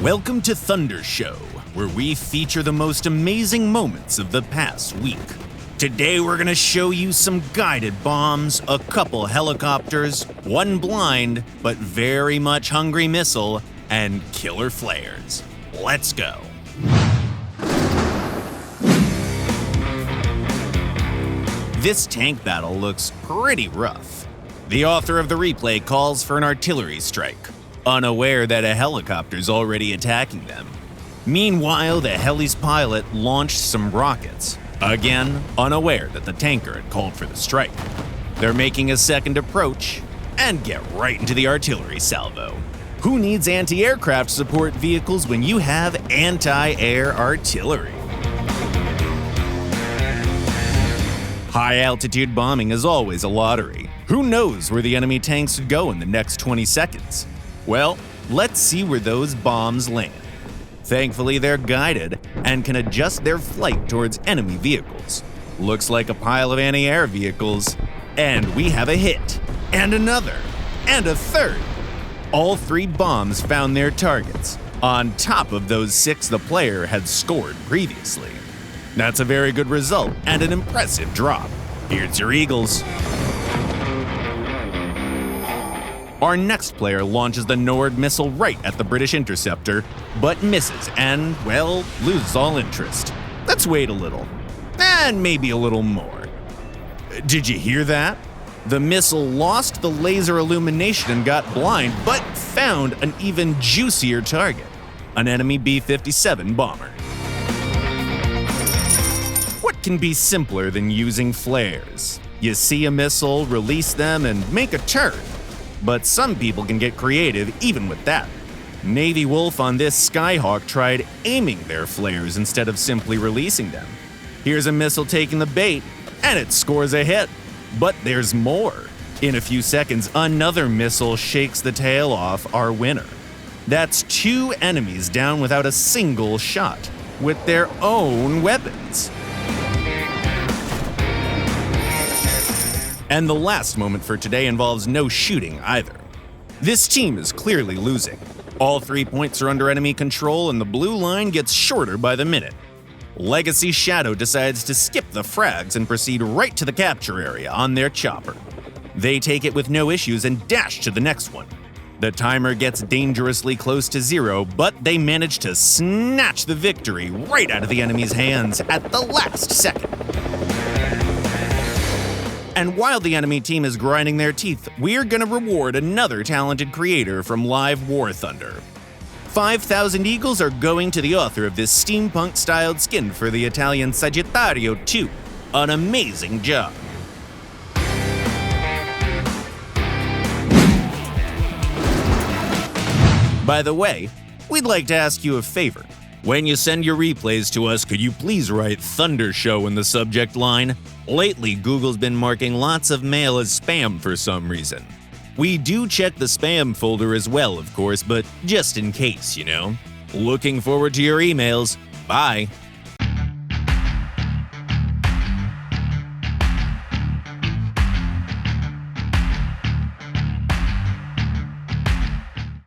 Welcome to Thunder Show, where we feature the most amazing moments of the past week. Today we're gonna show you some guided bombs, a couple helicopters, one blind but very much hungry missile, and killer flares. Let's go. This tank battle looks pretty rough. The author of the replay calls for an artillery strike, unaware that a helicopter's already attacking them. Meanwhile, the heli's pilot launched some rockets, again unaware that the tanker had called for the strike. They're making a second approach and get right into the artillery salvo. Who needs anti-aircraft support vehicles when you have anti-air artillery? High-altitude bombing is always a lottery. Who knows where the enemy tanks could go in the next 20 seconds? Well, let's see where those bombs land. Thankfully, they're guided and can adjust their flight towards enemy vehicles. Looks like a pile of anti-air vehicles. And we have a hit, and another, and a third. All three bombs found their targets, on top of those 6 the player had scored previously. That's a very good result and an impressive drop. Here's your Eagles. Our next player launches the Nord missile right at the British interceptor, but misses and, well, loses all interest. Let's wait a little, and maybe a little more. Did you hear that? The missile lost the laser illumination and got blind, but found an even juicier target, an enemy B-57 bomber. What can be simpler than using flares? You see a missile, release them, and make a turn. But some people can get creative even with that. Navy Wolf on this Skyhawk tried aiming their flares instead of simply releasing them. Here's a missile taking the bait, and it scores a hit. But there's more. In a few seconds, another missile shakes the tail off our winner. That's 2 enemies down without a single shot, with their own weapons. And the last moment for today involves no shooting either. This team is clearly losing. All 3 points are under enemy control and the blue line gets shorter by the minute. LegacyShadow decides to skip the frags and proceed right to the capture area on their chopper. They take it with no issues and dash to the next one. The timer gets dangerously close to 0, but they manage to snatch the victory right out of the enemy's hands at the last second. And while the enemy team is grinding their teeth, we're gonna reward another talented creator from Live War Thunder. 5,000 Eagles are going to the author of this steampunk-styled skin for the Italian Sagittario 2. An amazing job. By the way, we'd like to ask you a favor. When you send your replays to us, could you please write Thunder Show in the subject line? Lately, Google's been marking lots of mail as spam for some reason. We do check the spam folder as well, of course, but just in case, you know. Looking forward to your emails. Bye.